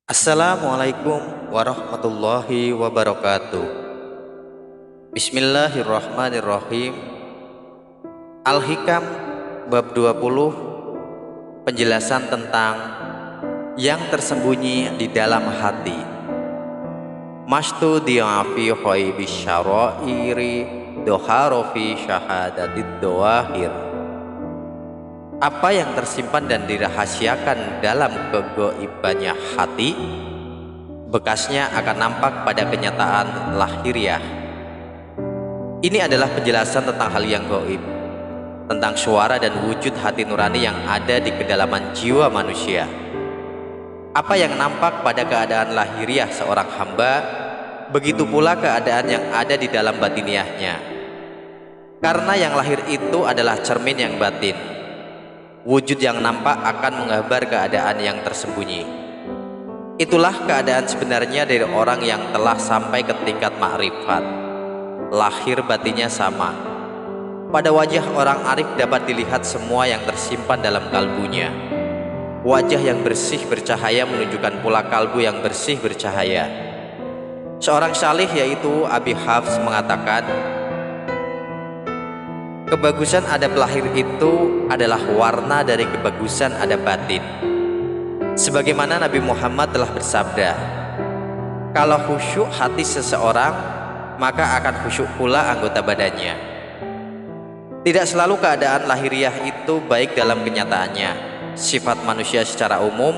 Assalamualaikum warahmatullahi wabarakatuh. Bismillahirrahmanirrahim. Al-Hikam bab 20, penjelasan tentang yang tersembunyi di dalam hati. Mastu di'afi khaibis syara'iri doharo fi syahadatid doahir. Apa yang tersimpan dan dirahasiakan dalam kegoibannya hati, bekasnya akan nampak pada kenyataan lahiriah. Ini adalah penjelasan tentang hal yang gaib, tentang suara dan wujud hati nurani yang ada di kedalaman jiwa manusia. Apa yang nampak pada keadaan lahiriah seorang hamba, begitu pula keadaan yang ada di dalam batiniahnya. Karena yang lahir itu adalah cermin yang batin. Wujud yang nampak akan menggambar keadaan yang tersembunyi. Itulah keadaan sebenarnya dari orang yang telah sampai ke tingkat makrifat. Lahir batinnya sama. Pada wajah orang arif dapat dilihat semua yang tersimpan dalam kalbunya. Wajah yang bersih bercahaya menunjukkan pula kalbu yang bersih bercahaya. Seorang salih yaitu Abi Hafs mengatakan, kebagusan adab lahir itu adalah warna dari kebagusan adab batin. Sebagaimana Nabi Muhammad telah bersabda, kalau khusyuk hati seseorang, maka akan khusyuk pula anggota badannya. Tidak selalu keadaan lahiriah itu baik dalam kenyataannya. Sifat manusia secara umum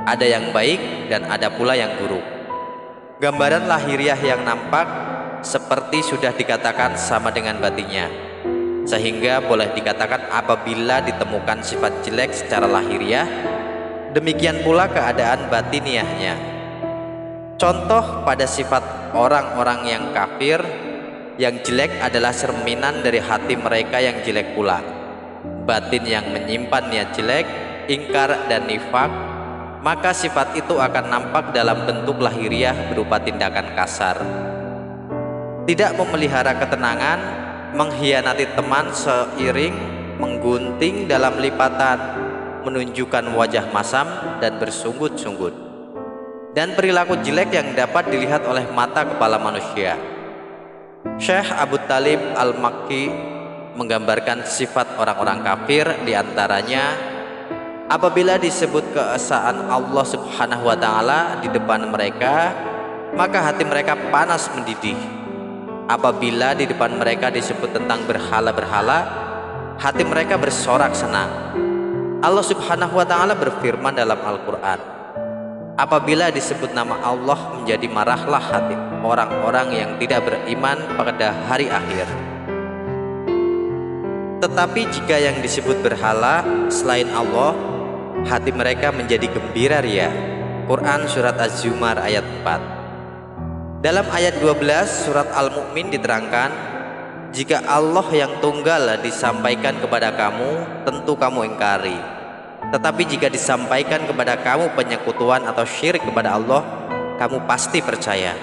ada yang baik dan ada pula yang buruk. Gambaran lahiriah yang nampak seperti sudah dikatakan sama dengan batinnya, sehingga boleh dikatakan apabila ditemukan sifat jelek secara lahiriah, demikian pula keadaan batiniahnya. Contoh pada sifat orang-orang yang kafir, yang jelek adalah cerminan dari hati mereka yang jelek pula. Batin yang menyimpan niat jelek, ingkar dan nifak, maka sifat itu akan nampak dalam bentuk lahiriah berupa tindakan kasar. Tidak memelihara ketenangan, mengkhianati teman seiring, menggunting dalam lipatan, menunjukkan wajah masam dan bersunggut-sunggut, dan perilaku jelek yang dapat dilihat oleh mata kepala manusia. Syekh Abu Talib Al-Makki menggambarkan sifat orang-orang kafir, diantaranya apabila disebut keesaan Allah Subhanahu wa Ta'ala di depan mereka, maka hati mereka panas mendidih. Apabila di depan mereka disebut tentang berhala-berhala, hati mereka bersorak senang. Allah Subhanahu wa Ta'ala berfirman dalam Al-Quran, apabila disebut nama Allah menjadi marahlah hati orang-orang yang tidak beriman pada hari akhir. Tetapi jika yang disebut berhala selain Allah, hati mereka menjadi gembira ria. Quran Surat Az-Zumar ayat 4. Dalam ayat 12 surat Al-Mu'min diterangkan, jika Allah yang tunggal disampaikan kepada kamu, tentu kamu ingkari. Tetapi jika disampaikan kepada kamu penyekutuan atau syirik kepada Allah, kamu pasti percaya.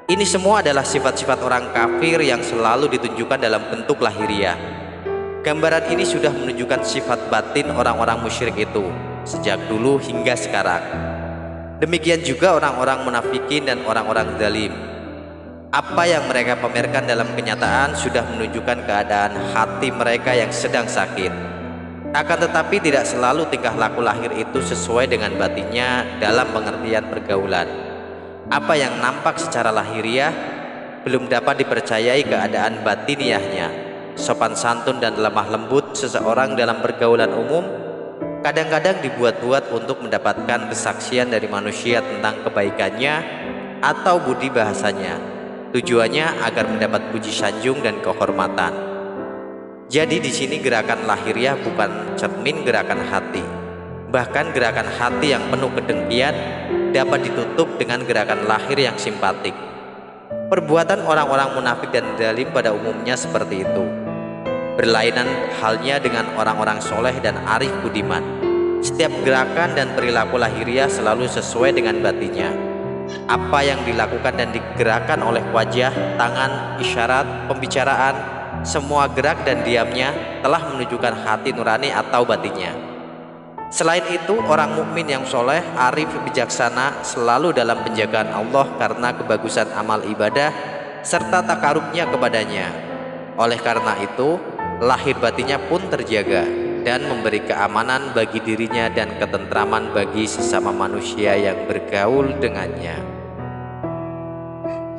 Ini semua adalah sifat-sifat orang kafir yang selalu ditunjukkan dalam bentuk lahiriah. Gambaran ini sudah menunjukkan sifat batin orang-orang musyrik itu sejak dulu hingga sekarang. Demikian juga orang-orang munafikin dan orang-orang zalim. Apa yang mereka pamerkan dalam kenyataan sudah menunjukkan keadaan hati mereka yang sedang sakit. Akan tetapi tidak selalu tingkah laku lahir itu sesuai dengan batinnya dalam pengertian pergaulan. Apa yang nampak secara lahiriah belum dapat dipercayai keadaan batiniahnya. Sopan santun dan lemah lembut seseorang dalam pergaulan umum kadang-kadang dibuat-buat untuk mendapatkan kesaksian dari manusia tentang kebaikannya atau budi bahasanya. Tujuannya agar mendapat puji sanjung dan kehormatan. Jadi di sini gerakan lahiriah bukan cermin gerakan hati. Bahkan gerakan hati yang penuh kedengkian dapat ditutup dengan gerakan lahir yang simpatik. Perbuatan orang-orang munafik dan zalim pada umumnya seperti itu. Berlainan halnya dengan orang-orang soleh dan arif budiman. Setiap gerakan dan perilaku lahiriah selalu sesuai dengan batinnya. Apa yang dilakukan dan digerakkan oleh wajah, tangan, isyarat, pembicaraan, semua gerak dan diamnya telah menunjukkan hati nurani atau batinnya. Selain itu, orang mukmin yang soleh, arif, bijaksana, selalu dalam penjagaan Allah karena kebagusan amal ibadah serta takarubnya kepadanya. Oleh karena itu, lahir batinnya pun terjaga dan memberi keamanan bagi dirinya dan ketentraman bagi sesama manusia yang bergaul dengannya.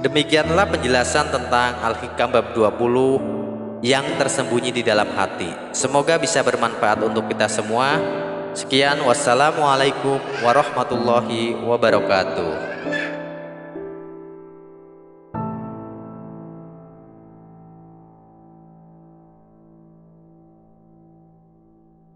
Demikianlah penjelasan tentang Al-Hikam bab 20 yang tersembunyi di dalam hati. Semoga bisa bermanfaat untuk kita semua. Sekian, wassalamualaikum warahmatullahi wabarakatuh.